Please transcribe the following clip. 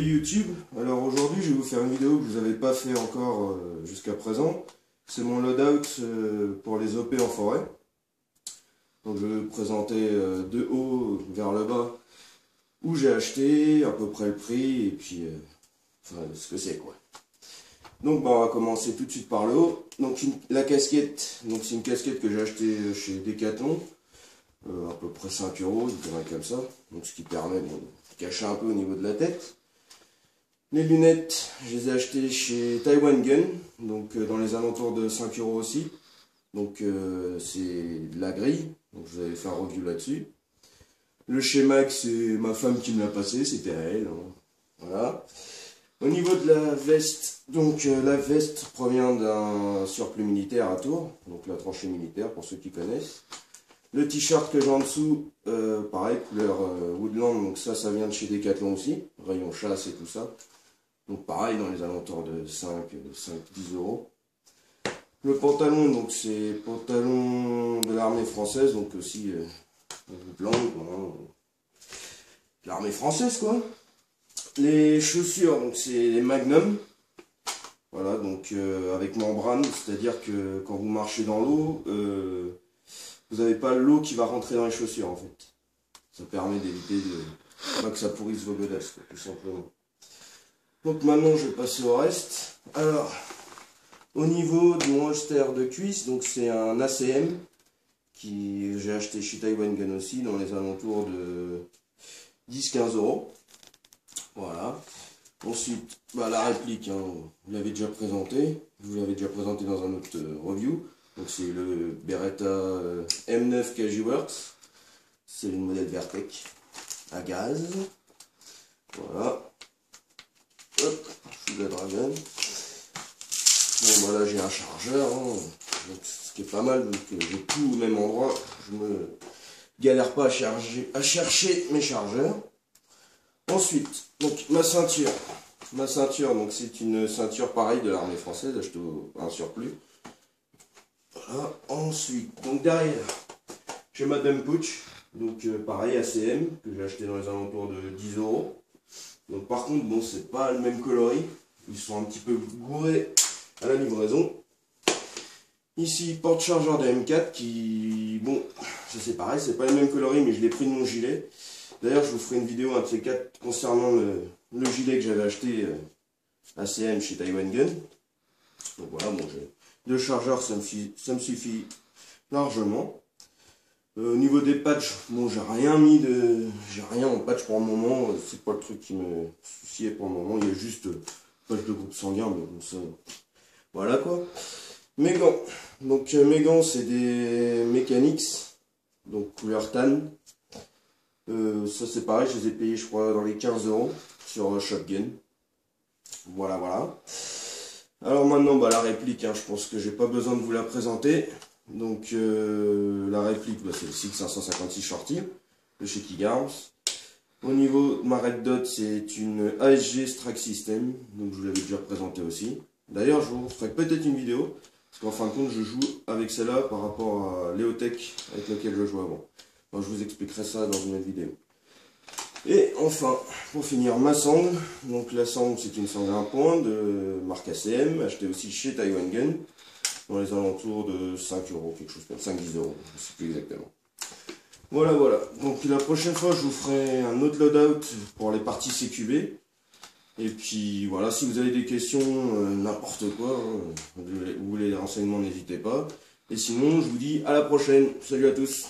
Salut YouTube. Alors aujourd'hui je vais vous faire une vidéo que vous n'avez pas fait encore jusqu'à présent. C'est mon loadout pour les OP en forêt. Donc je vais vous présenter de haut vers le bas où j'ai acheté, à peu près le prix et puis enfin, ce que c'est quoi. Donc on va commencer tout de suite par le haut. Donc la casquette, donc c'est une casquette que j'ai achetée chez Decathlon. À peu près 5 €, je dirais comme ça. Donc ce qui permet de cacher un peu au niveau de la tête. Les lunettes, je les ai achetées chez Taiwan Gun, donc dans les alentours de 5 € aussi. Donc c'est de la grille, donc je vous avais fait un review là-dessus. Le schéma, c'est ma femme qui me l'a passé, c'était à elle. Hein. Voilà. Au niveau de la veste, donc la veste provient d'un surplus militaire à Tours, donc la tranchée militaire pour ceux qui connaissent. Le t-shirt que j'ai en dessous, pareil, couleur Woodland, donc ça vient de chez Decathlon aussi, rayon chasse et tout ça. Donc pareil, dans les alentours de 5-10 €. Le pantalon, donc c'est pantalon de l'armée française, donc aussi blanc, l'armée française quoi. Les chaussures, donc c'est les Magnum. Voilà, donc avec membrane, c'est-à-dire que quand vous marchez dans l'eau, vous n'avez pas l'eau qui va rentrer dans les chaussures en fait. Ça permet d'éviter que ça pourrisse vos godasses, tout simplement. Donc maintenant je vais passer au reste. Alors, au niveau de mon holster de cuisse, donc c'est un ACM qui j'ai acheté chez Taiwan Gun aussi, dans les alentours de 10-15 €. Voilà. Ensuite, la réplique, hein, vous l'avez déjà présenté. Je vous l'avez déjà présenté dans un autre review. Donc c'est le Beretta M9 Cajuworks. C'est le modèle Vertec à gaz. Voilà. Hop, sous la Dragon. Bon voilà, j'ai un chargeur, hein, donc, ce qui est pas mal, donc j'ai tout au même endroit. Je me galère pas à chercher mes chargeurs. Ensuite, donc ma ceinture. Ma ceinture, donc c'est une ceinture pareille de l'armée française, achetée un surplus. Voilà. Ensuite, donc derrière, j'ai ma Dump Pouch, donc pareil ACM, que j'ai acheté dans les alentours de 10 €. Donc par contre, bon, c'est pas le même coloris, ils sont un petit peu gourés à la livraison. Ici, porte-chargeur de M4 qui, bon, ça c'est pareil, c'est pas le même coloris, mais je l'ai pris de mon gilet. D'ailleurs, je vous ferai une vidéo, un de ces quatre, concernant le gilet que j'avais acheté ACM chez Taiwan Gun. Donc voilà, bon, j'ai deux chargeurs, ça me suffit largement. Au niveau des patchs, bon, j'ai rien en patch pour le moment, c'est pas le truc qui me souciait pour le moment, il y a juste patch de groupe sanguin, mais bon, ça, voilà quoi. Mes gants, donc mes gants c'est des Mechanix, donc couleur tan. Ça c'est pareil, je les ai payés je crois dans les 15 € sur Shotgun. Voilà, voilà. Alors maintenant, la réplique, hein, je pense que j'ai pas besoin de vous la présenter. Donc la réplique, c'est le SIG 556 Shorty de chez Kig Arms. Au niveau de ma Red Dot, c'est une ASG Strike System, donc je vous l'avais déjà présenté aussi. D'ailleurs, je vous ferai peut-être une vidéo, parce qu'en fin de compte, je joue avec celle-là par rapport à l'Eotech avec laquelle je jouais avant. Donc, je vous expliquerai ça dans une autre vidéo. Et enfin, pour finir, ma sangle. Donc la sangle, c'est une sangle à un point de marque ACM, achetée aussi chez Taiwan Gun, dans les alentours de 5 €, quelque chose comme 5-10 €, je ne sais plus exactement. Voilà, voilà. Donc la prochaine fois, je vous ferai un autre loadout pour les parties CQB. Et puis voilà, si vous avez des questions, n'importe quoi, hein, vous voulez des renseignements, n'hésitez pas. Et sinon, je vous dis à la prochaine. Salut à tous.